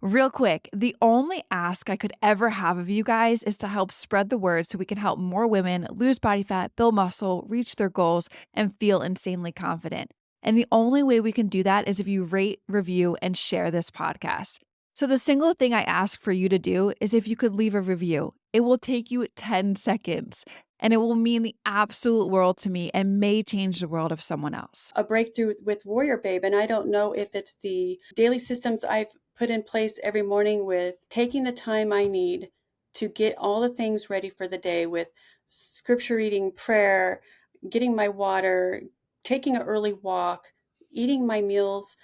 Real quick, the only ask I could ever have of you guys is to help spread the word so we can help more women lose body fat, build muscle, reach their goals, and feel insanely confident. And the only way we can do that is if you rate, review, and share this podcast. So the single thing I ask for you to do is if you could leave a review. It will take you 10 seconds and it will mean the absolute world to me and may change the world of someone else. A breakthrough with WarriorBabe, and I don't know if it's the daily systems I've put in place every morning with taking the time I need to get all the things ready for the day with scripture reading, prayer, getting my water, taking an early walk, eating my meals,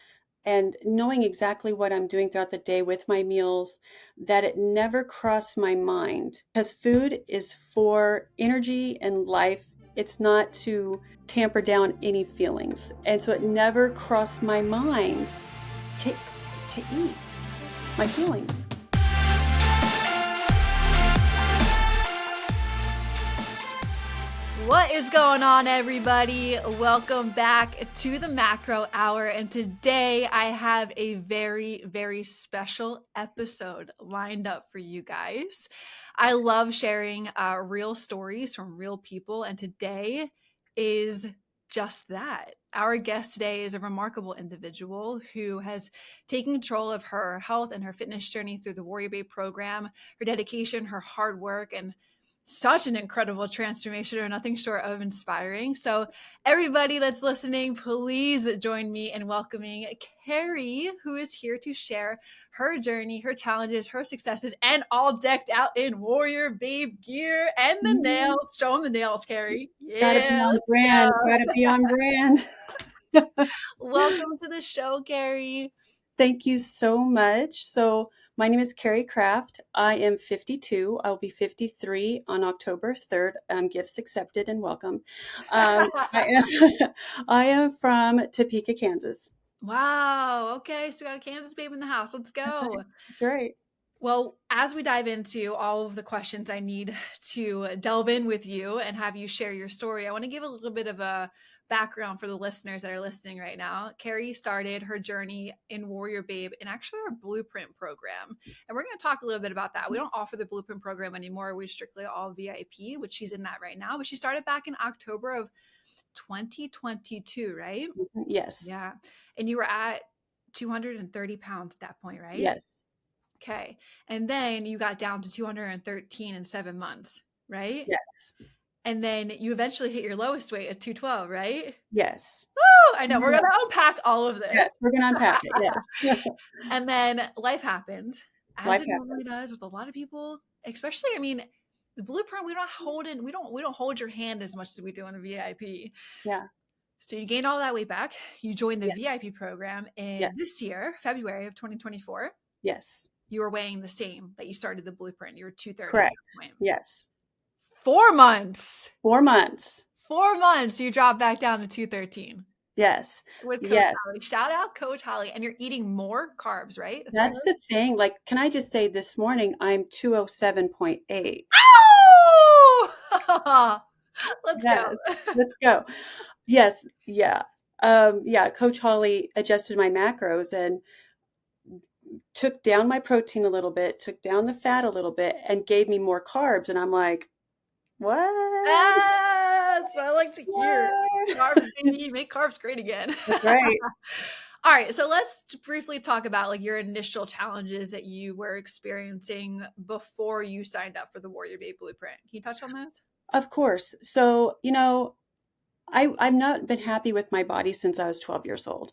and knowing exactly what I'm doing throughout the day with my meals, that it never crossed my mind, because food is for energy and life. It's not to tamper down any feelings. And so it never crossed my mind to eat my feelings. What is going on, everybody? Welcome back to the Macro Hour. And today I have a very, very special episode lined up for you guys. I love sharing real stories from real people. And today is just that. Our guest today is a remarkable individual who has taken control of her health and her fitness journey through the WarriorBabe program, her dedication, her hard work, and such an incredible transformation, or nothing short of inspiring. So everybody that's listening, please join me in welcoming Carrie, who is here to share her journey, her challenges, her successes, and all decked out in WarriorBabe gear and the nails. Show them the nails, Carrie. Gotta be Yeah, on let's brand. go. Gotta be on brand. Welcome to the show, Carrie. Thank you so much. So my name is Carrie Kraft. I am 52. I'll be 53 on October 3rd. Gifts accepted and welcome. I am from Topeka, Kansas. Wow. Okay. So we got a Kansas babe in the house. Let's go. That's right. Well, as we dive into all of the questions I need to delve in with you and have you share your story, I want to give a little bit of a background for the listeners that are listening right now. Carrie started her journey in WarriorBabe in actually our Blueprint program. And we're going to talk a little bit about that. We don't offer the Blueprint program anymore. We're strictly all VIP, which she's in that right now. But she started back in October of 2022, right? Yes. Yeah. And you were at 230 pounds at that point, right? Yes. Okay. And then you got down to 213 in 7 months, right? Yes. And then you eventually hit your lowest weight at 212, right? Yes. Woo! I know. We're Yes. going to unpack all of this. Yes. We're going to unpack it. Yes. And then life happened, as Life it normally happens. does with a lot of people, especially, I mean, the Blueprint, we don't hold your hand as much as we do on the VIP. Yeah. So you gained all that weight back. You joined the Yeah. VIP program in Yes. this year, February of 2024. Yes. You were weighing the same that you started the Blueprint. You were 230 at Correct. that point. Yes. 4 months. 4 months. 4 months, you dropped back down to 213 Yes. with Coach Yes. Holly. Shout out Coach Holly. And you're eating more carbs, right? That's the thing. Like, can I just say this morning, I'm 207.8. Ow! Let's go. Yes. Let's go. Yes. Yeah. Yeah. Coach Holly adjusted my macros and took down my protein a little bit, took down the fat a little bit, and gave me more carbs. And I'm like, what? That's what I like to hear. What? Carbs, baby, make carbs great again. That's right. All right, so let's briefly talk about like your initial challenges that you were experiencing before you signed up for the WarriorBabe Blueprint. Can you touch on those? Of course. So, I've not been happy with my body since I was 12 years old.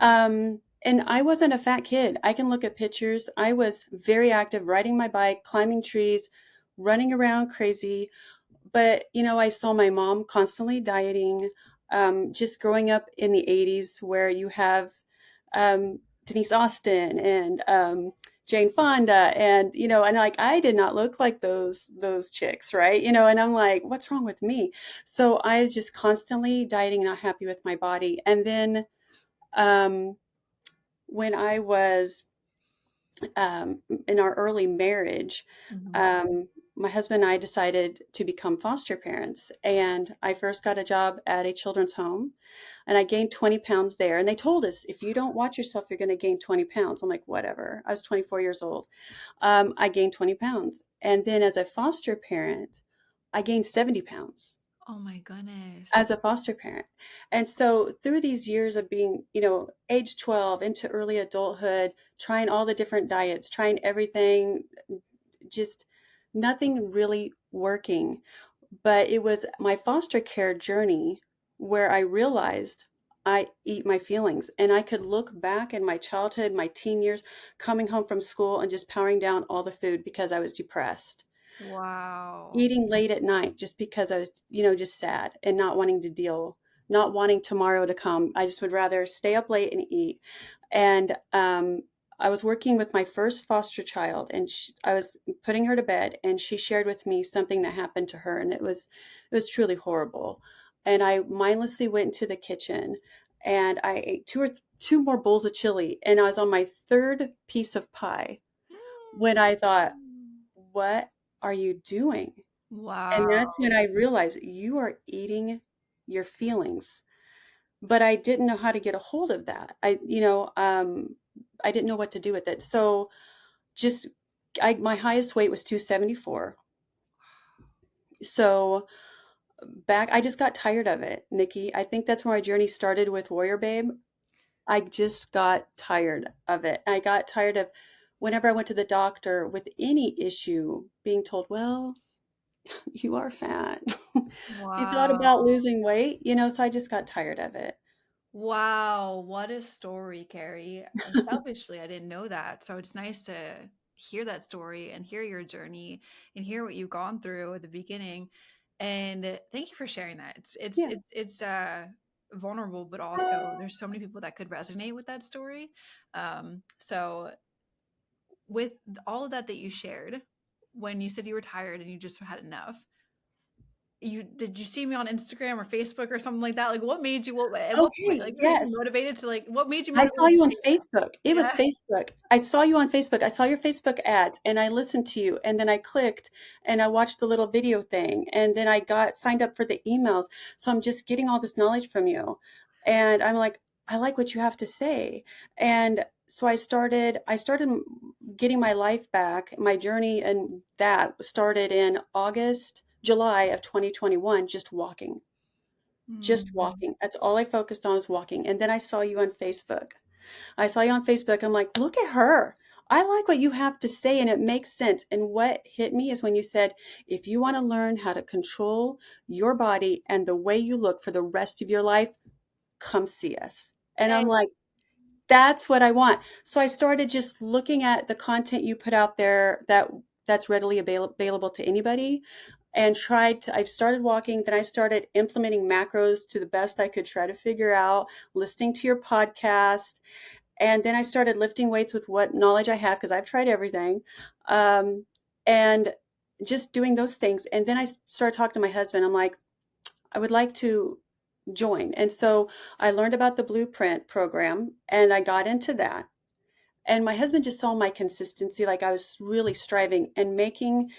And I wasn't a fat kid. I can look at pictures. I was very active, riding my bike, climbing trees, running around crazy. But, I saw my mom constantly dieting, just growing up in the 80s where you have Denise Austin and Jane Fonda and like I did not look like those chicks, right? And I'm like, what's wrong with me? So I was just constantly dieting, not happy with my body. And then when I was in our early marriage, Mhm. um, my husband and I decided to become foster parents. And I first got a job at a children's home and I gained 20 pounds there. And they told us, if you don't watch yourself, you're going to gain 20 pounds. I'm like, whatever. I was 24 years old. I gained 20 pounds. And then as a foster parent, I gained 70 pounds Oh my as goodness. a foster parent. And so through these years of being, age 12 into early adulthood, trying all the different diets, trying everything, just nothing really working. But it was my foster care journey where I realized I eat my feelings. And I could look back in my childhood, my teen years, coming home from school and just powering down all the food because I was depressed, Wow. eating late at night just because I was, just sad and not wanting to deal, not wanting tomorrow to come. I just would rather stay up late and eat. And I was working with my first foster child, and I was putting her to bed, and she shared with me something that happened to her, and it was truly horrible. And I mindlessly went into the kitchen, and I ate two more bowls of chili, and I was on my third piece of pie when I thought, "What are you doing?" And that's Wow. when I realized you are eating your feelings. But I didn't know how to get a hold of that. I didn't know what to do with it. So just my highest weight was 274. So I just got tired of it, Nikki. I think that's where my journey started with Warrior Babe. I just got tired of it. I got tired of whenever I went to the doctor with any issue being told, well, you are fat. If you thought about Wow. losing weight, so I just got tired of it. Wow, what a story, Carrie. And selfishly, I didn't know that. So it's nice to hear that story and hear your journey and hear what you've gone through at the beginning. And thank you for sharing that. Yeah. It's vulnerable, but also there's so many people that could resonate with that story. So with all of that you shared, when you said you were tired and you just had enough, did you see me on Instagram or Facebook or something like that? Like, what made you? What at what point? Okay. Like, were you Yes. motivated to like? What made you I saw motivated you to on take that? Facebook. It was Yeah. Facebook. I saw you on Facebook. I saw your Facebook ads and I listened to you and then I clicked and I watched the little video thing and then I got signed up for the emails. So I'm just getting all this knowledge from you. And I'm like, I like what you have to say. And so I started getting my life back. My journey and that started in July of 2021, just Mhm. walking. That's all I focused on was walking. And then I saw you on Facebook. I saw you on Facebook. I'm like, look at her. I like what you have to say and it makes sense. And what hit me is when you said, if you want to learn how to control your body and the way you look for the rest of your life, come see us. And Hey. I'm like, that's what I want. So I started just looking at the content you put out there that's readily available to anybody and I've started walking, then I started implementing macros to the best I could try to figure out, listening to your podcast, and then I started lifting weights with what knowledge I have because I've tried everything. And just doing those things. And then I started talking to my husband. I'm like, I would like to join. And so I learned about the Blueprint program and I got into that. And my husband just saw my consistency, like I was really striving and making,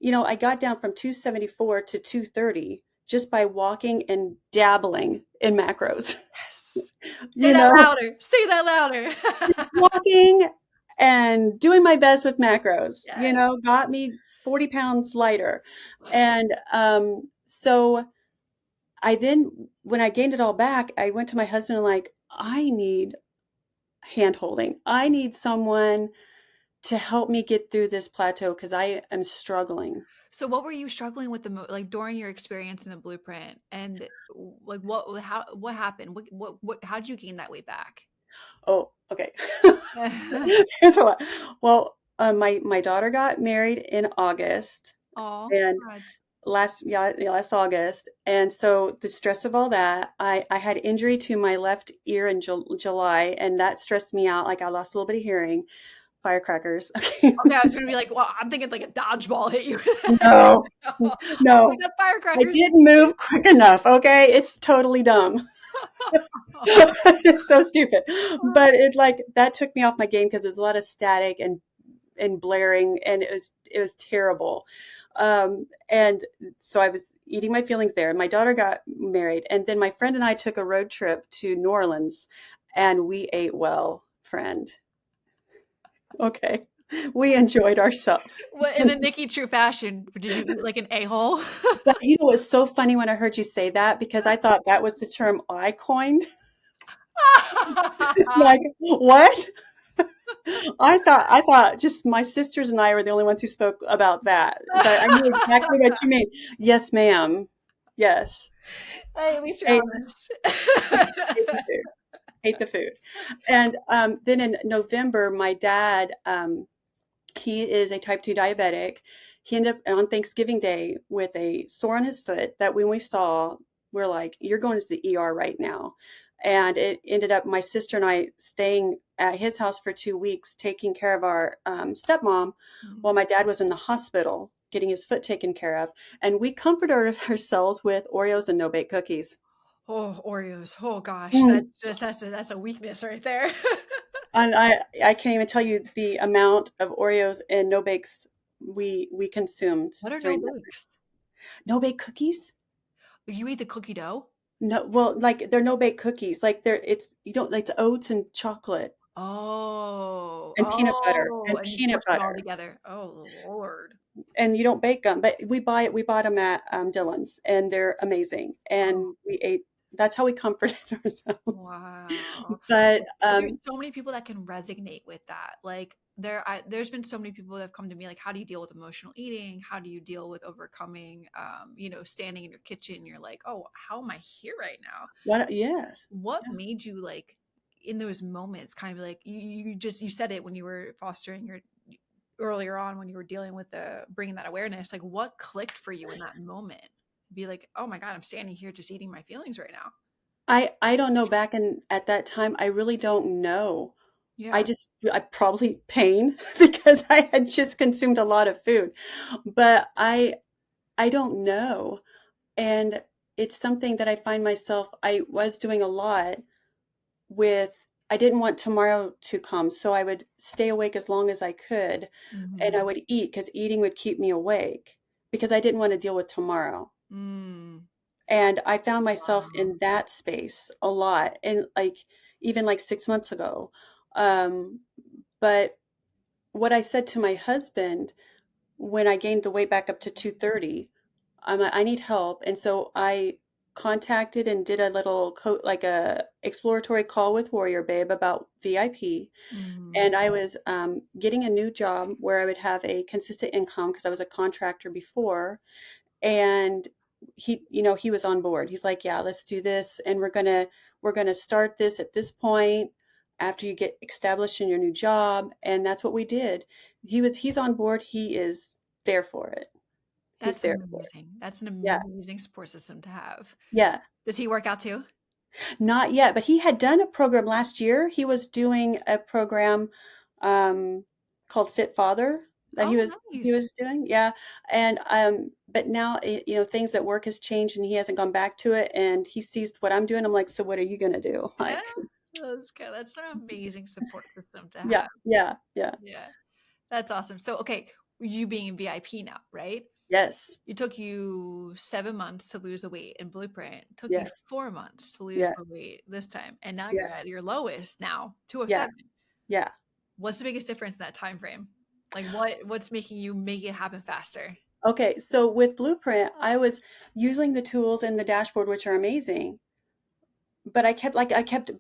I got down from 274 to 230 just by walking and dabbling in macros. Yes. Say you that know, louder. Say that louder. just walking and doing my best with macros, Yes. got me 40 pounds lighter. And so when I gained it all back, I went to my husband and like, I need hand holding. I need someone to help me get through this plateau because I am struggling. So, what were you struggling with like during your experience in a blueprint, and like what happened? How did you gain that weight back? Oh, okay. There's a lot. Well, my daughter got married in August, Oh, and congrats. last August, and so the stress of all that, I had injury to my left ear in July, and that stressed me out. Like I lost a little bit of hearing. Firecrackers. Okay. Okay, I was gonna be like, well, I'm thinking like a dodgeball hit you. No, Oh, no, we got I firecrackers. didn't move quick enough. Okay, it's totally dumb. It's so stupid. But it like that took me off my game because there's a lot of static and blaring, and it was terrible. And so I was eating my feelings there. And my daughter got married, and then my friend and I took a road trip to New Orleans, and we ate well, friend. Okay, we enjoyed ourselves. What in a Nikki true fashion, did you eat like an a-hole? But it was so funny when I heard you say that because I thought that was the term I coined. Like, what? I thought just my sisters and I were the only ones who spoke about that, but I knew exactly what you mean. Yes, ma'am. Yes. Hey, at least you're Hate, honest. hate the food. Hate the food. And then in November, my dad, he is a type 2 diabetic. He ended up on Thanksgiving Day with a sore on his foot that when we saw, we're like, you're going to the ER right now. And it ended up my sister and I staying at his house for 2 weeks, taking care of our stepmom while my dad was in the hospital getting his foot taken care of. And we comforted ourselves with Oreos and no-bake cookies. Oh, Oreos. Oh gosh, Mm. that's a weakness right there. And I can't even tell you the amount of Oreos and no bakes we consumed What are no during that time. bakes? No bake cookies? You eat the cookie dough? No, well, like they're no bake cookies. Like they're it's you don't like it's oats and chocolate Oh, and peanut butter oh, and and you peanut smush them all butter. together. Oh Lord. And you don't bake them, but we bought them at Dillon's and they're amazing. Oh, And we ate that's how we comforted ourselves. wow. But But there's so many people that can resonate with that. Like there's been so many people that have come to me like, how do you deal with emotional eating? How do you deal with overcoming, standing in your kitchen? You're like, oh, how am I here right now? what yes. What made you like in those moments kind of like you said it when you were fostering your earlier on when you were dealing with the bringing that awareness, like what clicked for you in that moment? Be like, oh my God, I'm standing here just eating my feelings right now. I don't know back in at that time, I really don't know. Yeah. I probably pain because I had just consumed a lot of food. But I don't know. And it's something that I find myself I was doing a lot with I didn't want tomorrow to come, so I would stay awake as long as I could and I Mm-hmm. would eat because eating would keep me awake because I didn't want to deal with tomorrow. Mm. And I found myself Wow. in that space a lot and like even like 6 months ago. Um, but what I said to my husband when I gained the weight back up to 230, I need help. And so I contacted and did a little like a exploratory call with WarriorBabe about VIP. Mm. And I was getting a new job where I would have a consistent income because I was a contractor before. And he was on board. He's like, yeah, let's do this. And we're gonna start this at this point after you get established in your new job. And that's what we did. He's on board. He is there for it. He's That's there for it. amazing. That's an Yeah. amazing support system to have. Yeah. Does he work out too? Not yet, but he had done a program last year. He was doing a program um, called Fit Father that he Oh, was he nice. was doing. Yeah. And but now things at work has changed and he hasn't gone back to it and he sees what I'm doing. I'm like, so what are you gonna do? Yeah, Like, that's good. That's an amazing support system to yeah, have. yeah, yeah. Yeah, that's awesome. So, okay, you being in VIP now, right? Yes, It took you 7 months to lose the weight in Blueprint. It took you yes, 4 months to lose the yes, weight this time, and now you're yeah, at your lowest now, yeah, 207. yeah. What's the biggest difference in that time frame? Like, what's making you make it happen faster? Okay, so with Blueprint, I was using the tools in the dashboard, which are amazing, but I kept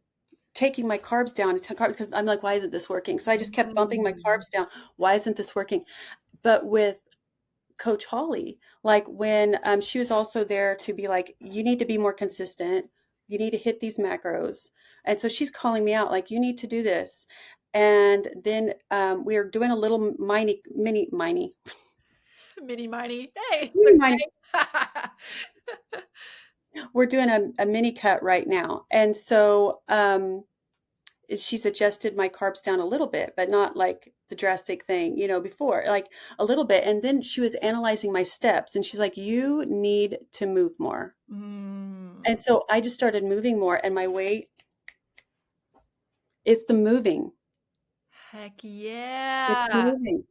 taking my carbs down to carbs because I'm like, why isn't this working? So I just kept bumping my Mm, carbs down. Why isn't this working? But with Coach Holly, like when she was also there to be like, you need to be more consistent. You need to hit these macros. And so she's calling me out, like, you need to do this. And then we are doing a little mini miny. Hey, it's mini, okay. we're doing a mini cut right now. And so she's adjusted my carbs down a little bit, but not like the drastic thing, before, like a little bit. And then she was analyzing my steps and she's like, you need to move more. And Mm. so I just started moving more and my weight, it's the moving. Heck It's the yeah. moving.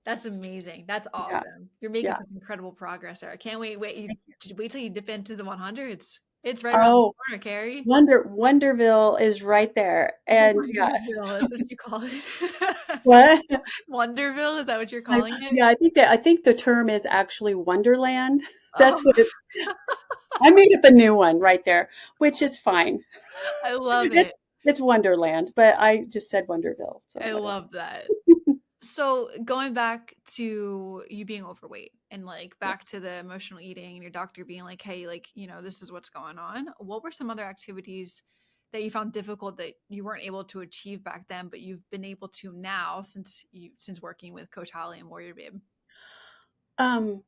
That's amazing. That's Yeah. awesome. You're making Yeah. some incredible progress there. I can't Thank you. wait till you dip into the 100s. It's right around the Oh, corner, Carrie. Wonderville is right there. And yes. Wonderville, is what you call it. What? Wonderville, is that what you're calling it? Yeah, I think the term is actually Wonderland. Oh, That's what it's I made up a new one right there, which is fine. I love it. It's Wonderland, but I just said Wonderville, so I whatever. love that. So going back to you being overweight and like back Yes. to the emotional eating and your doctor being like, hey, like, this is what's going on. What were some other activities that you found difficult that you weren't able to achieve back then, but you've been able to now since working with Coach Holly and Warrior Babe? Um,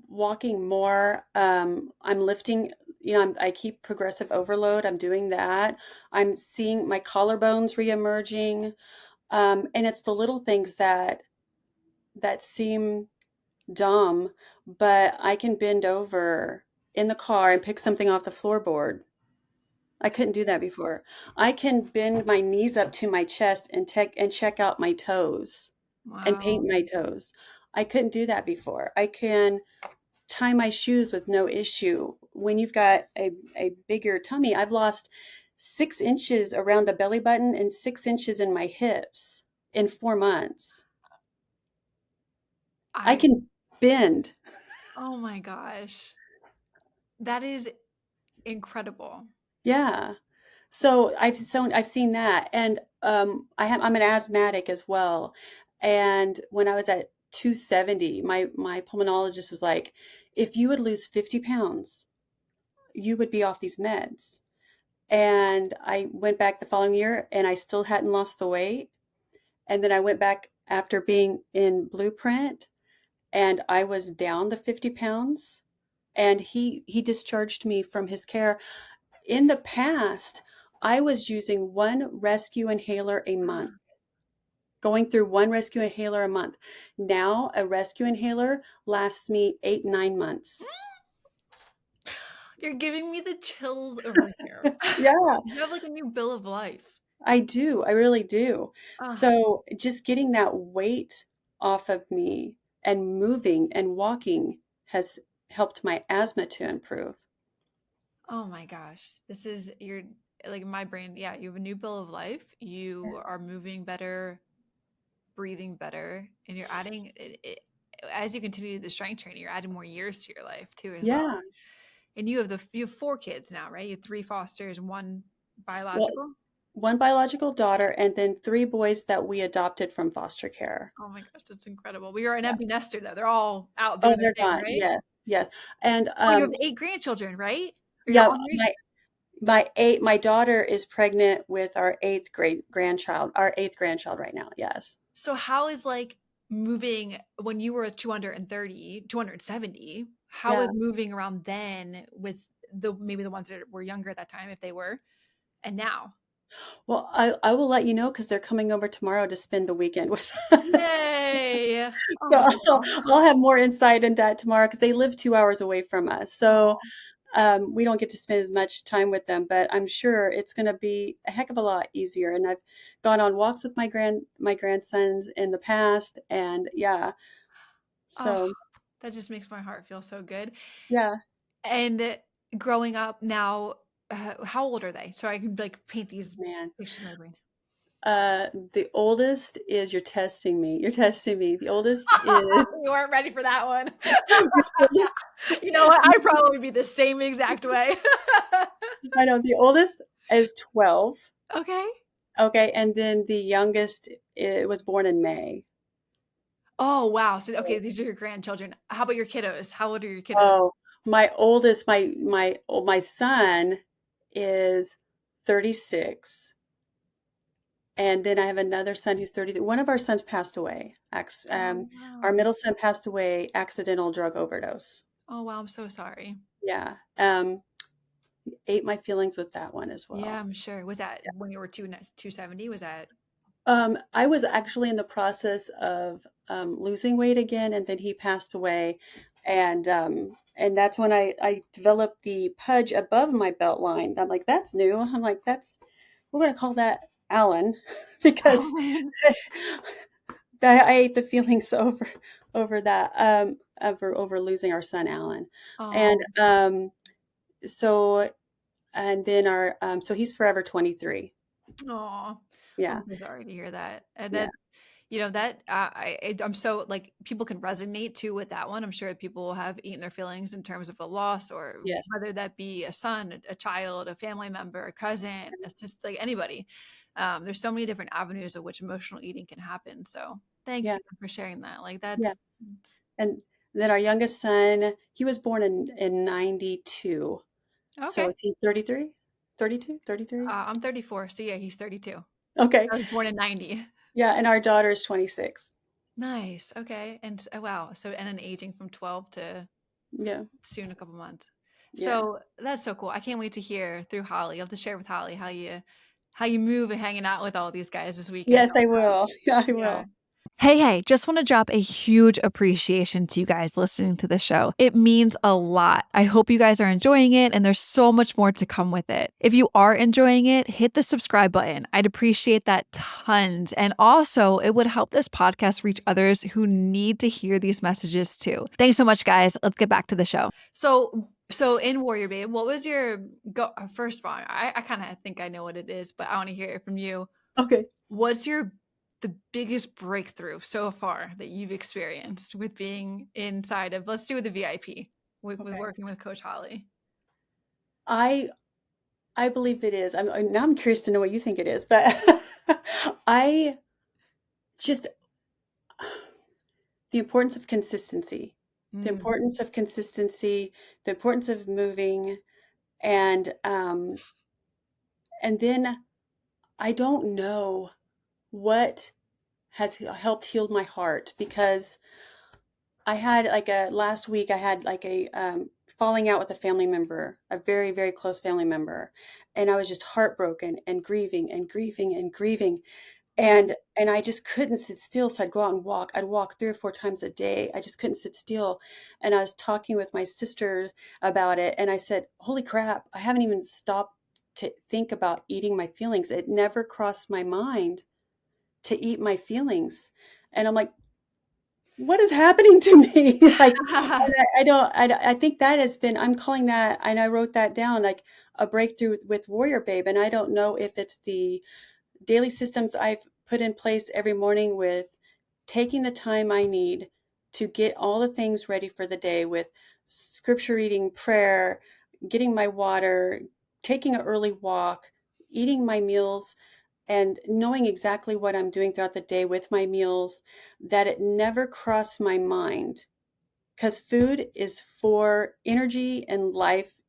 Walking more. I'm lifting, I keep progressive overload. I'm doing that. I'm seeing my collarbones reemerging. And it's the little things that seem dumb, but I can bend over in the car and pick something off the floorboard. I couldn't do that before. I can bend my knees up to my chest and check out my toes and paint Wow. my toes. I couldn't do that before. I can tie my shoes with no issue. When you've got a bigger tummy, I've lost 6 inches around the belly button and 6 inches in my hips in 4 months. I I can bend. Oh my gosh. That is incredible. Yeah. So I've seen that, and I'm an asthmatic as well. And when I was at 270, my pulmonologist was like, if you would lose 50 pounds, you would be off these meds. And I went back the following year, and I still hadn't lost the weight. And then I went back after being in Blueprint, and I was down the 50 pounds. And he discharged me from his care. In the past, I was using one rescue inhaler a month, going through one rescue inhaler a month. Now, a rescue inhaler lasts me 8, 9 months. You're giving me the chills over here. Yeah, You have like a new bill of life. I do. I really do. Ah, So, just getting that weight off of me and moving and walking has helped my asthma to improve. oh my gosh. This is your like my brain. Yeah, you have a new bill of life. You are moving better, breathing better, and you're adding as you continue the strength training, you're adding more years to your life too as well. Yeah. And you have 4 kids now, right? You have 3 fosters, one Well, biological. one biological daughter and then 3 boys that we adopted from foster care. Oh my gosh, that's incredible. We are an Yeah. empty nester though. They're all out Oh, doing their they're thing, gone. right? Yes, yes. And Oh, you have 8 grandchildren, right? Or you're yeah, all married? my daughter is pregnant with our eighth grandchild right now. Yes. So how is like moving when you were 230, 270? How Yeah. is moving around then with the maybe the ones that were younger at that time, if they were, and now? Well, I will let you know because they're coming over tomorrow to spend the weekend with us. Yay. So Oh, I'll have more insight into that tomorrow because they live 2 hours away from us. So oh, we don't get to spend as much time with them, but I'm sure it's going to be a heck of a lot easier. And I've gone on walks with my grandsons in the past, and yeah, oh, so that just makes my heart feel so good. yeah, And growing up now, how old are they? So I can like paint these man. pictures in my brain. The oldest is you're testing me. You're testing me. The oldest is You weren't ready for that one. the oldest, You know what? I'd probably be the same exact way. I know the oldest is 12. Okay. Okay, and then the youngest was born in May. Oh, wow. So, okay, these are your grandchildren. How about your kiddos? How old are your kiddos? Oh, my oldest, my son is 36. And then I have another son who's 30. One of our sons passed away. Oh, Our wow. middle son passed away, accidental drug overdose. Oh, wow. I'm so sorry. Yeah. Ate my feelings with that one as Yeah, well. I'm sure. Was that when you were 270? Was that? I was actually in the process of losing weight again, and then he passed away, and that's when I developed the pudge above my belt line. I'm like, that's new. I'm like, that's we're going to call that Alan because that I ate the feelings over that over losing our son Alan, and Oh, so and then our so he's forever 23. oh, Yeah, I'm so sorry to hear that. And yeah, that, that I'm so like people can resonate too with that one. I'm sure people will have eaten their feelings in terms of a loss, or yes, whether that be a son, a child, a family member, a cousin. It's just like anybody. There's so many different avenues of which emotional eating can happen. So thanks yeah, again for sharing that. Like yeah. that's And then our youngest son, he was born in 92. So okay. is he 33? 32? 33? I'm 34, so yeah, he's 32. Okay. I was born in 90. Yeah, and our daughter is 26. Nice. Okay. And oh, wow. So and then aging from 12 to Yeah, soon a couple months. yeah. So that's so cool. I can't wait to hear through Holly. You'll have to share with Holly how you move and hanging out with all these guys this weekend. Yes, I will. Yeah, I Yeah. will. Hey, just want to drop a huge appreciation to you guys listening to the show. It means a lot. I hope you guys are enjoying it, and there's so much more to come with it. If you are enjoying it, hit the subscribe button. I'd appreciate that tons. And also, it would help this podcast reach others who need to hear these messages too. Thanks so much, guys. Let's get back to the show. So in Warrior Babe, what was your first of all, I kind of think I know what it is, but I want to hear it from you. Okay. What's the biggest breakthrough so far that you've experienced with being inside of, let's do the VIP with Okay. working with Coach Holly? I I believe it is. Now I'm curious to know what you think it is, but I just the importance of consistency. The Mm. importance of consistency, the importance of moving, and and then I don't know what has helped heal my heart because I had like a last week I had like a falling out with a family member, a very, very close family member, and I was just heartbroken and grieving and grieving and grieving, Mm. and I just couldn't sit still. So I'd go out and walk. I'd walk 3 or 4 times a day. I just couldn't sit still. And I was talking with my sister about it, and I said, "Holy crap! I haven't even stopped to think about eating my feelings. It never crossed my mind to eat my feelings." And I'm like, what is happening to me? Like, and I don't, I think that has been, I'm calling that, and I wrote that down, like a breakthrough with Warrior Babe. And I don't know if it's the daily systems I've put in place every morning with taking the time I need to get all the things ready for the day with scripture reading, prayer, getting my water, taking an early walk, eating my meals, and knowing exactly what I'm doing throughout the day with my meals, that it never crossed my mind. Because food is for energy and life.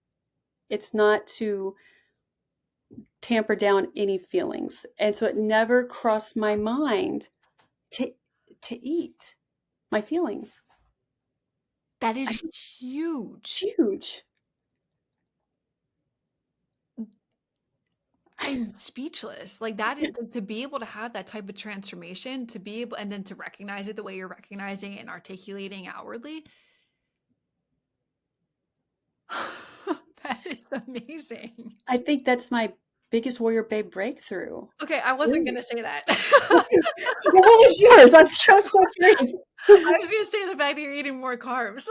It's not to tamper down any feelings. And so it never crossed my mind to to eat my feelings. That I is think it's huge. huge. I'm speechless. Like that is to be able to have that type of transformation, to be able and then to recognize it the way you're recognizing it and articulating outwardly. That is amazing. I think that's my biggest Warrior Babe breakthrough. Okay, I wasn't Really? gonna say that. Okay. Well, what was yours? I'm so curious. I was gonna say the fact that you're eating more carbs.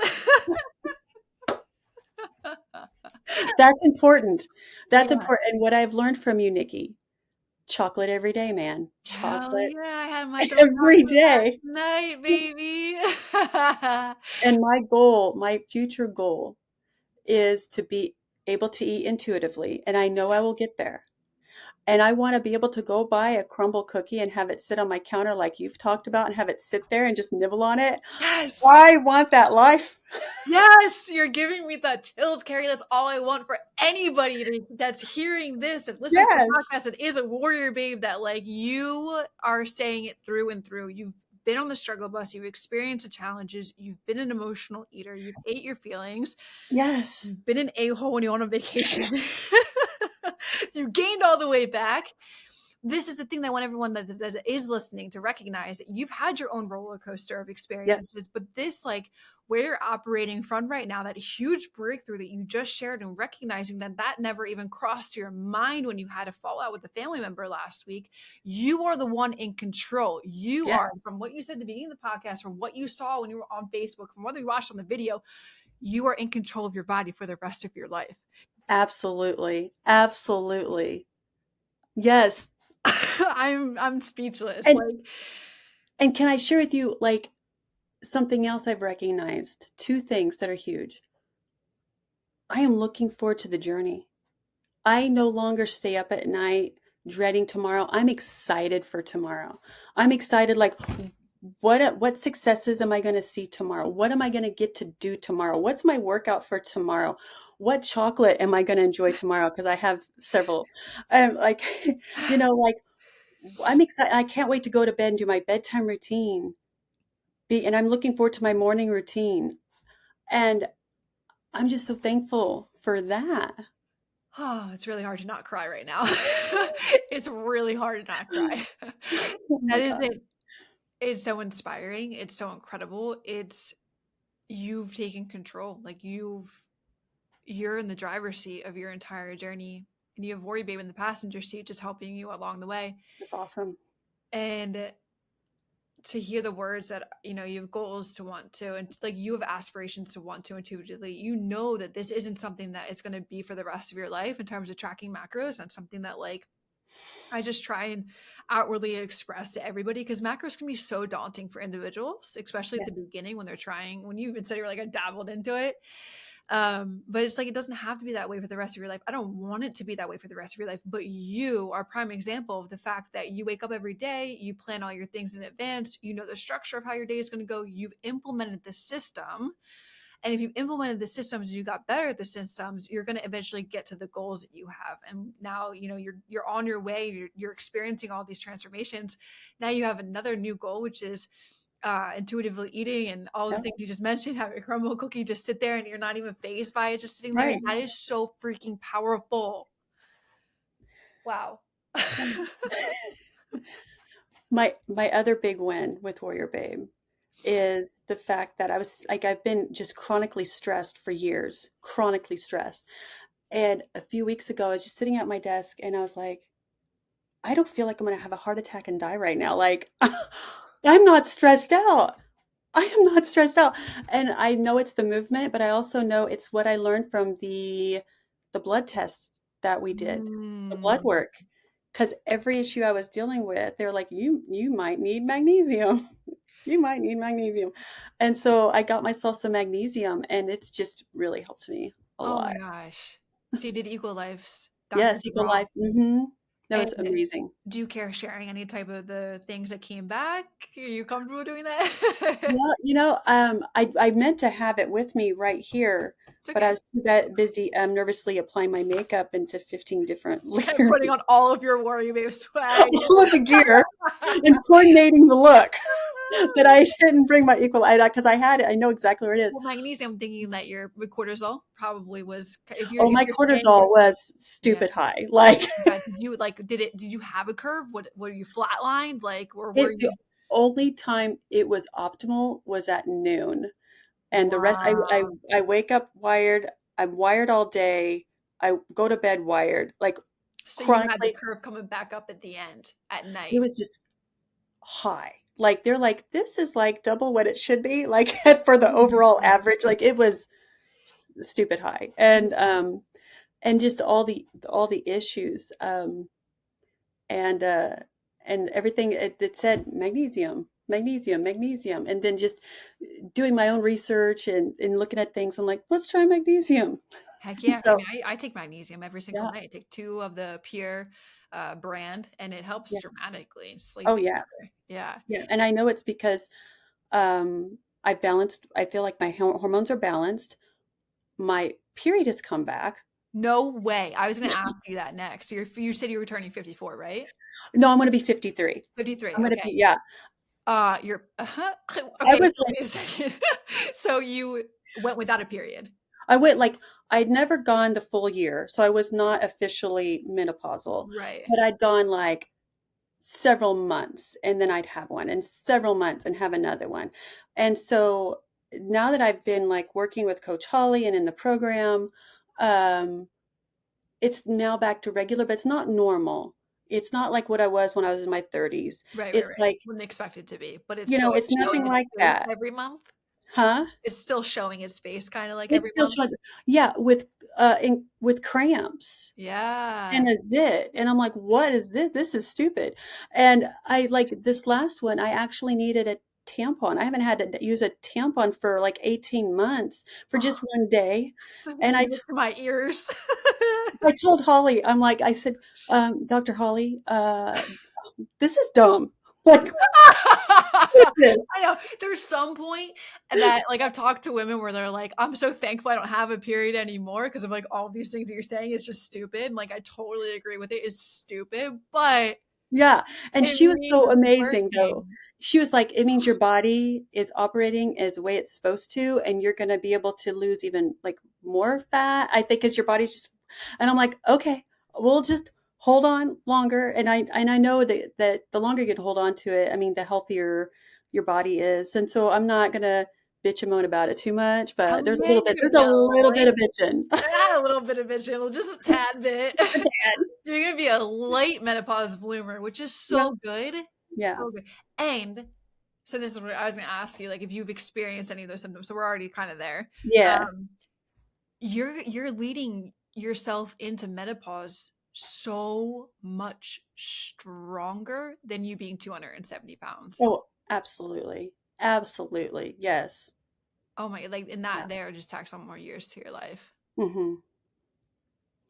That's important. That's Yeah. important. And what I've learned from you, Nikki, chocolate every day, man. Hell Chocolate yeah, I had my dark every chocolate day. last night, baby. And my goal, my future goal is to be able to eat intuitively. And I know I will get there. And I want to be able to go buy a crumble cookie and have it sit on my counter like you've talked about and have it sit there and just nibble on it. Yes. I want that life. Yes, you're giving me that chills, Carrie. That's all I want for anybody that's hearing this and listens to the Yes. podcast and is a warrior babe, that like you are saying it through and through. You've been on the struggle bus, you've experienced the challenges, you've been an emotional eater, you've ate your feelings, Yes. you've been an a-hole when you went on vacation. You gained all the way back. this is the thing that I want everyone that is listening to recognize. You've had your own roller coaster of Yes, experiences, but this, like, where you're operating from right now, that huge breakthrough that you just shared, and recognizing that that never even crossed your mind when you had a fallout with a family member last week, you are the one in control. You are, yes, from what you said at the beginning of the podcast, from what you saw when you were on Facebook, from what you watched on the video, you are in control of your body for the rest of your life. absolutely. Absolutely. Yes. I'm speechless. And Like, can I share with you like something else I've recognized? Two things that are huge. I am looking forward to the journey. I no longer stay up at night dreading tomorrow. I'm excited for tomorrow. I'm excited like what successes am I going to see tomorrow? What am I going to get to do tomorrow? What's my workout for tomorrow? What chocolate am I going to enjoy tomorrow? Because I have several. Like, like I'm excited. I can't wait to go to bed and do my bedtime routine. And I'm looking forward to my morning routine. And I'm just so thankful for that. oh, it's really hard to not cry right now. It's really hard to not cry. Oh That my is God. it. It's so inspiring. It's so incredible. It's you've taken control. Like, you're in the driver's seat of your entire journey, and you have Worry Babe in the passenger seat, just helping you along the way. That's awesome. And to hear the words that, you have goals to want to, and like, you have aspirations to want to intuitively, that this isn't something that is going to be for the rest of your life in terms of tracking macros, and something that, like, I just try and outwardly express to everybody, because macros can be so daunting for individuals, especially at Yeah. the beginning when they're trying, when you even said you're like, I dabbled into it. But it's like, it doesn't have to be that way for the rest of your life. I don't want it to be that way for the rest of your life, but you are a prime example of the fact that you wake up every day, you plan all your things in advance, you know the structure of how your day is going to go, you've implemented the system. And if you implemented the systems and you got better at the systems, you're going to eventually get to the goals that you have. And now, you're on your way, you're experiencing all these transformations. Now you have another new goal, which is intuitively eating, and all the Yeah. things you just mentioned, having a crumble cookie just sit there and you're not even phased by it, just sitting there. Right. That is so freaking powerful. Wow. My other big win with Warrior Babe is the fact that I've been just chronically stressed for years, chronically stressed. And a few weeks ago, I was just sitting at my desk and I was like, I don't feel like I'm going to have a heart attack and die right now. Like, I'm not stressed out. I am not stressed out. And I know it's the movement, but I also know it's what I learned from the blood tests that we did, the blood Mm. work. Because every issue I was dealing with, they're like, you might need magnesium. You might need magnesium. And so I got myself some magnesium and it's just really helped me a Oh lot. my gosh. So you did Equal Lives, Dr. Yes, DeVal. Eco-Life. That was And amazing. do you care sharing any type of the things that came back? Are you comfortable doing that? Well, I meant to have it with me right here, It's but I okay. was too busy nervously applying my makeup into 15 different And putting layers, on all of your Warrior Babe swag. all of the gear, and coordinating the look that I didn't bring my equal eye because I had it. I know exactly where it is. Well, magnesium, thinking that your cortisol probably was, if you're Oh, if my you're saying, cortisol was yeah, stupid high. Like yeah. Did you have a curve? What were you flatlined? Like, or were the you? only time it was optimal was at noon. And the rest, Wow. I wake up wired. I'm wired all day. I go to bed wired. Like So you had the chronically, curve coming back up at the end at it night. was just high. Like they're like, this is like double what it should be. Like for the overall Mhm. average, like it was stupid high. And just all the issues. And and everything it said magnesium, magnesium, magnesium. And then just doing my own research and looking at things. I'm like, let's try magnesium. Heck yeah. I So mean, I take magnesium every single yeah, night. I take 2 of the Pure brand, and it helps yeah. dramatically Oh sleeping yeah. better. Yeah. Yeah. And I know it's because I feel like my hormones are balanced. My period has come back. No way. I was going to ask you that next. So you said you were turning 54, right? No, I'm going to be 53. 53. I'm going to Okay. be, yeah. You're I okay, was so like, wait a second. So you went without a period. I went like, I'd never gone the full year. So I was not officially menopausal, Right. but I'd gone like several months, and then I'd have one, and several months and have another one. And so now that I've been like working with Coach Holly and in the program, um, it's now back to regular, but it's not normal. It's not like what I was when I was in my 30s. Right, right, It's right. like, Wouldn't expect it to be, but it's still, it's like, nothing showing its like face that. every month? Huh? It's still showing its face kinda, like, It's every still month? showing, yeah, with cramps Yeah. and a zit. And I'm like, what is this? This is stupid. And I like this last one, I actually needed a tampon. I haven't had to use a tampon for like 18 months for just one day. This is And music to my ears. I told Holly, I'm like, I said, Dr. Holly, this is dumb. Like, what is this? I know. There's some point and that like, I've talked to women where they're like, "I'm so thankful I don't have a period anymore because of, like, all these things that you're saying is just stupid." And, like, I totally agree with it. It's stupid, but Yeah, and it she was means so it's amazing, though. working. She was like, "It means your body is operating as the way it's supposed to, and you're gonna be able to lose even, like, more fat, I think, 'cause your body's just." And I'm like, "Okay, we'll just hold on longer." And I know that the longer you can hold on to it, I mean, the healthier your body is, and so I'm not gonna bitch and moan about it too much, Oh, but yeah, you there's a little will. bit of bitching. A little bit of bitching, just a tad bit. You're gonna be a late menopause bloomer, which is Yeah, so good, yeah, so good. And so this is what I was gonna ask you, like, if you've experienced any of those symptoms, so we're already kinda there. yeah. Um, you're leading yourself into menopause so much stronger than you being 270 pounds. Oh, absolutely. Absolutely, yes. Oh my, like, and Yeah. that there just tacks on more years to your life. Mhm.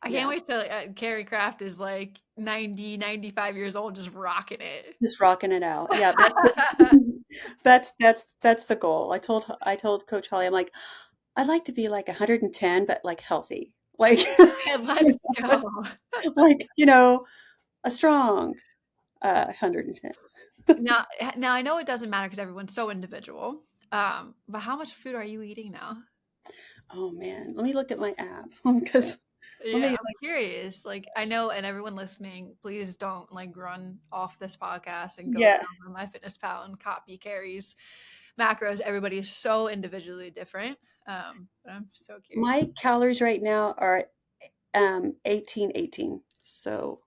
I can't Yeah. wait till, Carrie Craft is, like, 90, 95 years old just rocking it. Just rocking it out. Yeah, that's the goal. I told Coach Holly, I'm like, "I'd like to be like 110, but like healthy." Like, And let's go. like, a strong 110. Now I know it doesn't matter because everyone's so individual, but how much food are you eating now? Oh man, let me look at my app because let Yeah, me I'm curious, like, I know and everyone listening, please don't, like, run off this podcast and go yeah, down on MyFitnessPal and copy Carrie's macros. Everybody is so individually different, but I'm so curious. my calories right now are 1818. So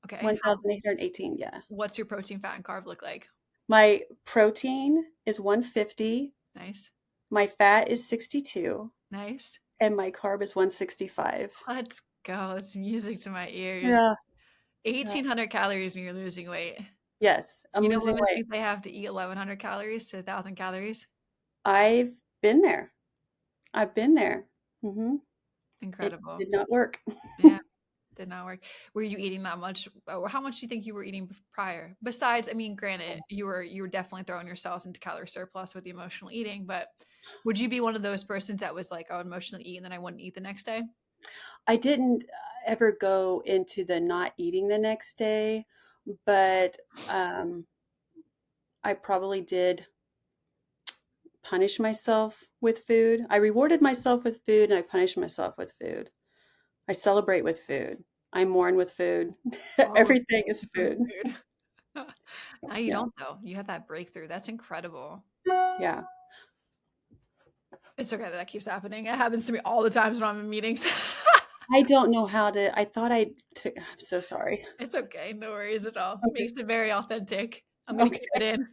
Okay, how 1818, yeah. what's your protein, fat, and carb look like? My protein is 150, Nice, my fat is 62, nice. and my carb is 165. Let's go, it's music to my ears. Yeah, yeah. 1,800 calories and you're losing weight. Yes, I'm You know, losing women weight. think they have to eat 1,100 calories to 1,000 calories. I've been there. I've been there. It Incredible. did not work. Yeah, did not work. Were you eating that much? Or how much do you think you were eating prior? Besides, I mean, granted, you were definitely throwing yourself into calorie surplus with the emotional eating, but would you be one of those persons that was like, I would emotionally eat and then I wouldn't eat the next day? I didn't ever go into the not eating the next day, but I probably did punish myself with food. I rewarded myself with food and I punished myself with food. I celebrate with food. I mourn with food. All of Everything is the food. food. Now you Yeah. don't though. You had that breakthrough. That's incredible. Yeah. It's okay that that keeps happening. It happens to me all the times when I'm in meetings. I don't know how to, I thought I took, I'm so sorry. It's okay, no worries at all. Okay. Makes it very authentic. I'm gonna keep it Okay. in.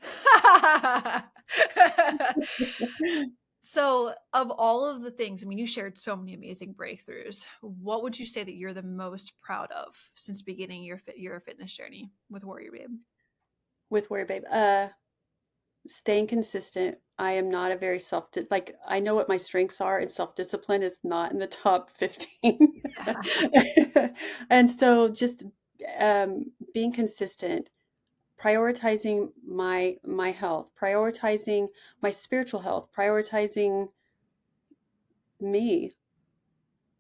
So, of all of the things, I mean, you shared so many amazing breakthroughs. What would you say that you're the most proud of since beginning your fitness journey with Warrior Babe? With WarriorBabe, staying consistent. I am not a very like I know what my strengths are, and self-discipline is not in the top 15. And so just being consistent, prioritizing my health, prioritizing my spiritual health, prioritizing me,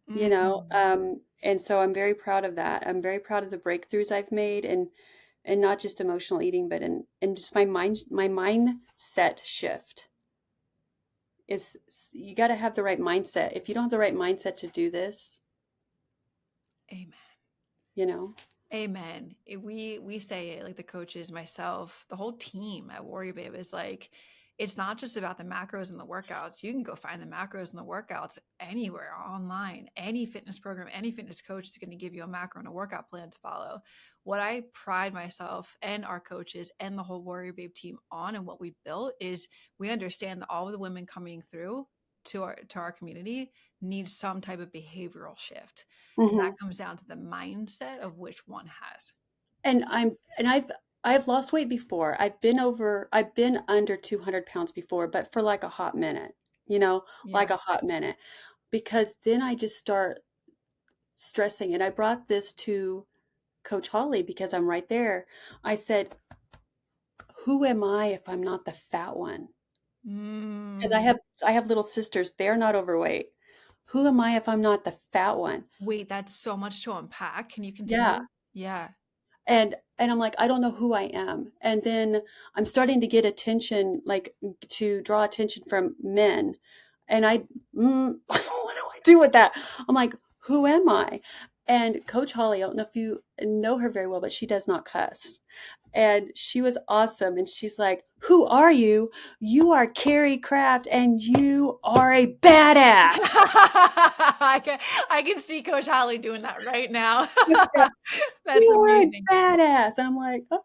Mhm. and so I'm very proud of that. I'm very proud of the breakthroughs I've made, and not just emotional eating, but in just my mindset shift is you got to have the right mindset. If you don't have the right mindset to do this, Amen. you know, Amen. We say it, like the coaches, myself, the whole team at WarriorBabe is like, it's not just about the macros and the workouts. You can go find the macros and the workouts anywhere online. Any fitness program, any fitness coach is going to give you a macro and a workout plan to follow. What I pride myself and our coaches and the whole WarriorBabe team on, and what we built, is we understand that all of the women coming through to our community need some type of behavioral shift. And that Hmm. comes down to the mindset of which one has. And I've lost weight before. I've been under 200 pounds before, but for like a hot minute, Yeah. like a hot minute, because then I just start stressing. And I brought this to Coach Holly because I'm right there. I said, who am I if I'm not the fat one? Because I Mm. have I have little sisters. They're not overweight. Who am I if I'm not the fat one? Wait, that's so much to unpack. Can you Yeah. continue? Yeah. And I'm like, I don't know who I am. And then I'm starting to get attention, like to draw attention from men. And what do I do with that? I'm like, who am I? And Coach Holly, I don't know if you know her very well, but she does not cuss. And she was awesome. And she's like, who are you? You are Carrie Craft and you are a badass. I can I can see Coach Holly doing that right now. That's You are a amazing. badass. And I'm like, oh,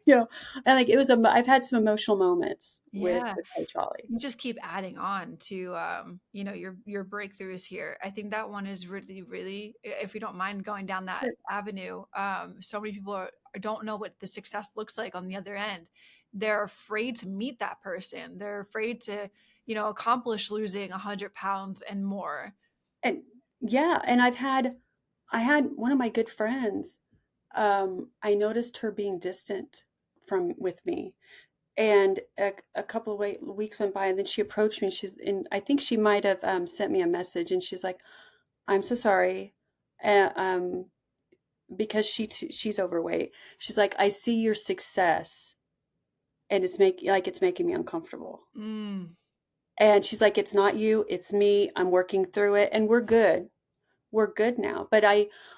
and like I've had some emotional moments with Yeah. Coach Holly. You just keep adding on to your breakthroughs here. I think that one is really, really, if you don't mind going down that Sure. avenue. So many people don't know what the success looks like on the other end. They're afraid to meet that person. They're afraid to accomplish losing 100 pounds and more. And yeah, and I had one of my good friends. I noticed her being distant from with me, and a couple of weeks went by, and then she approached me. And I think she might have sent me a message, and she's like, "I'm so sorry," uh, um, because she's overweight. She's like, "I see your success, and it's making me uncomfortable." Mm, And she's like, "It's not you, it's me. I'm working through it, and we're good. We're good now." But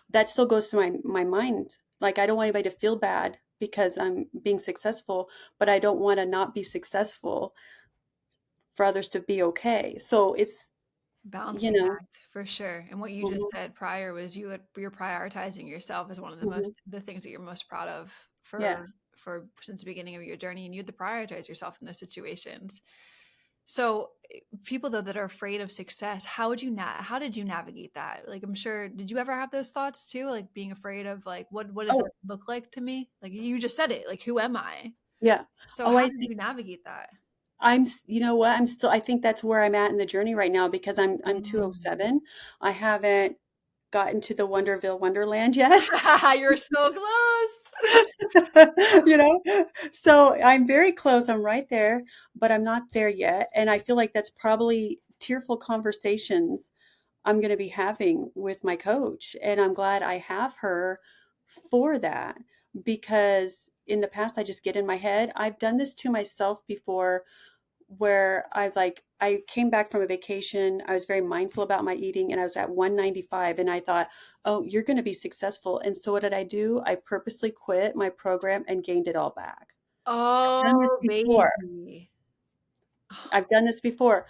that still goes to my mind. Like, I don't want anybody to feel bad because I'm being successful, but I don't want to not be successful for others to be okay. So it's, you balancing know, act for sure. And what you just mhm, said prior was you're prioritizing yourself as one of mhm, the things that you're most proud of yeah. for since the beginning of your journey, and you had to prioritize yourself in those situations. So, people though that are afraid of success, how did you navigate that? Like, I'm sure, did you ever have those thoughts too? Like being afraid of like, what does that Oh, look like to me? Like you just said it, like, who am I? yeah. So Oh, how I did think you navigate that? you know what? I think that's where I'm at in the journey right now because I'm Mm. 207. I haven't gotten to the Wonderville Wonderland yet. You're so close. you know so I'm very close, I'm right there, but I'm not there yet, and I feel like that's probably tearful conversations I'm going to be having with my coach, and I'm glad I have her for that, because in the past I just get in my head. I've done this to myself before, where I came back from a vacation. I was very mindful about my eating and I was at 195 and I thought, "Oh, you're going to be successful." And so what did I do? I purposely quit my program and gained it all back. I've done this Oh, before. baby. I've done this before.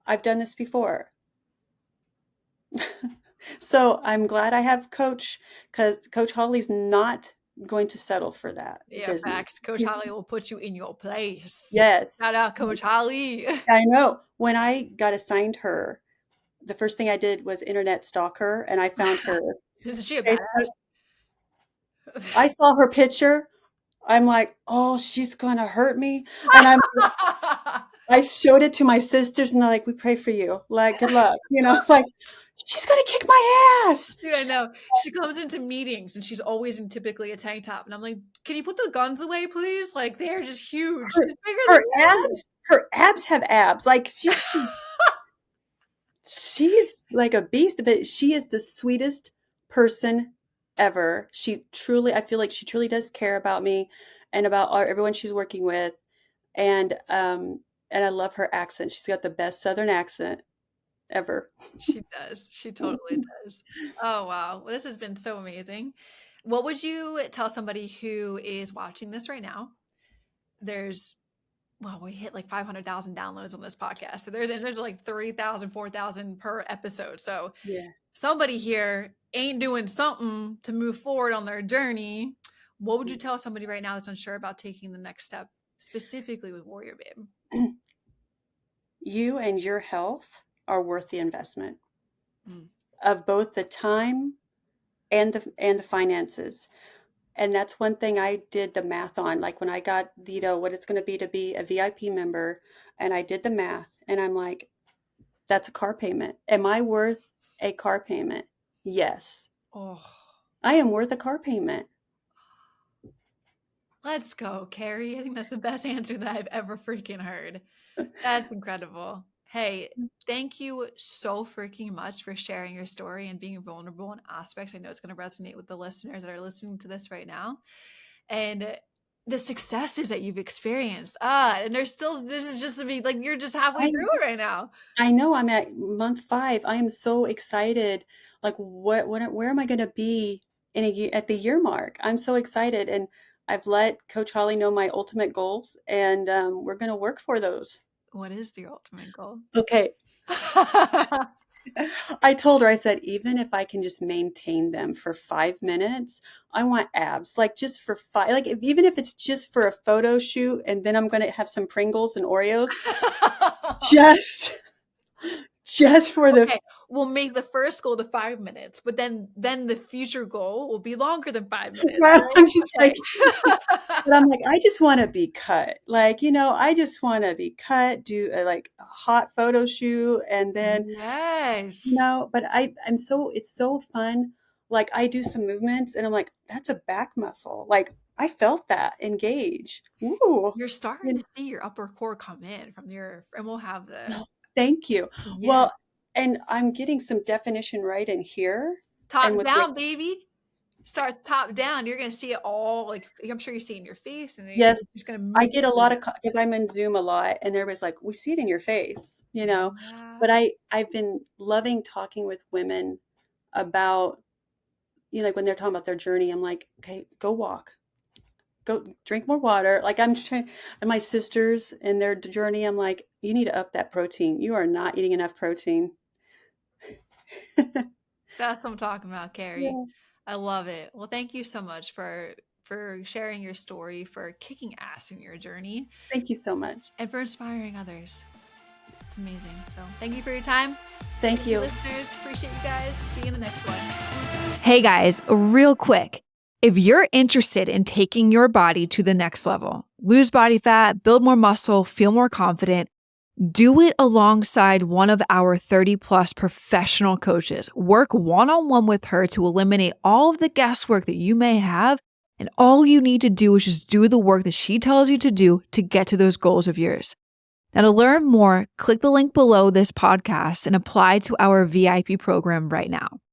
I've done this before. So I'm glad I have Coach, because Coach Holly's not going to settle for that Yeah, business. facts. Coach He's Holly will put you in your place. Yes. Shout out Coach Holly. I know. When I got assigned her, the first thing I did was internet stalk her, and I found her Isn't she a Facebook. badass? I saw her picture. I'm like, "Oh, she's gonna hurt me." And I showed it to my sisters, and they're like, "We pray for you. Like, good luck." Like, "She's gonna kick my ass. Dude, I She's gonna know. She comes into meetings and she's always in typically a tank top. And I'm like, can you put the guns away, please? Like, they're just huge. her She's bigger than her you. abs have abs. Like, she's like a beast, but she is the sweetest person ever. I feel like she truly does care about me and about everyone she's working with. And and I love her accent. She's got the best Southern accent ever. She does. She totally does. Oh, wow. Well, this has been so amazing. What would you tell somebody who is watching this right now? We hit like 500,000 downloads on this podcast. So there's like 3,000, 4,000 per episode. So Yeah. somebody here ain't doing something to move forward on their journey. What would you tell somebody right now that's unsure about taking the next step, specifically with Warrior Babe? You and your health are worth the investment Mm. of both the time and the finances. And that's one thing I did the math on. Like when I got, what it's going to be a VIP member, and I did the math, and I'm like, that's a car payment. Am I worth a car payment? Yes. Oh, I am worth a car payment. let's go, Carrie. I think that's the best answer that I've ever freaking heard. That's incredible. Hey, thank you so freaking much for sharing your story and being vulnerable in aspects. I know it's going to resonate with the listeners that are listening to this right now. And the successes that you've experienced. And this is just to be like, you're just halfway I through it right now. I know I'm at month 5. I am so excited. Like where am I going to be in a year, at the year mark? I'm so excited, and I've let Coach Holly know my ultimate goals, and we're going to work for those. What is the ultimate goal? Okay. I told her, I said, even if I can just maintain them for 5 minutes, I want abs, like just for five, even if it's just for a photo shoot, and then I'm going to have some Pringles and Oreos, just, just for the, Okay, we'll make the first goal the 5 minutes, but then the future goal will be longer than 5 minutes, I'm right? just like, Okay. but I'm like, I just want to be cut. Like, I just want to be cut, do like a hot photo shoot, and then Yes. But it's so fun. Like I do some movements and I'm like, that's a back muscle. Like I felt that engage. Ooh. You're starting You to see your upper core come in from and we'll have the know, thank you. yeah. Well, and I'm getting some definition right in here and Top with your, down, baby. Start top down. You're gonna see it all. Like I'm sure you see it in your face, and then you're yes, just gonna I move get a through lot it. of, because I'm in Zoom a lot and everybody's like, we see it in your face. But Yeah. I've been loving talking with women about, like when they're talking about their journey, I'm like, okay, go walk. Go drink more water. Like I'm trying, and my sisters in their journey, I'm like, you need to up that protein. You are not eating enough protein. That's what I'm talking about, Carrie. Yeah. I love it. Well, thank you so much for sharing your story, for kicking ass in your journey, Thank you so much. and for inspiring others. It's amazing. So thank you for your time. Thank Thank you, you. listeners. Appreciate you guys. See you in the next one. Hey guys, real quick. If you're interested in taking your body to the next level, lose body fat, build more muscle, feel more confident, do it alongside one of our 30 plus professional coaches. Work one-on-one with her to eliminate all of the guesswork that you may have. And all you need to do is just do the work that she tells you to do to get to those goals of yours. Now, to learn more, click the link below this podcast and apply to our VIP program right now.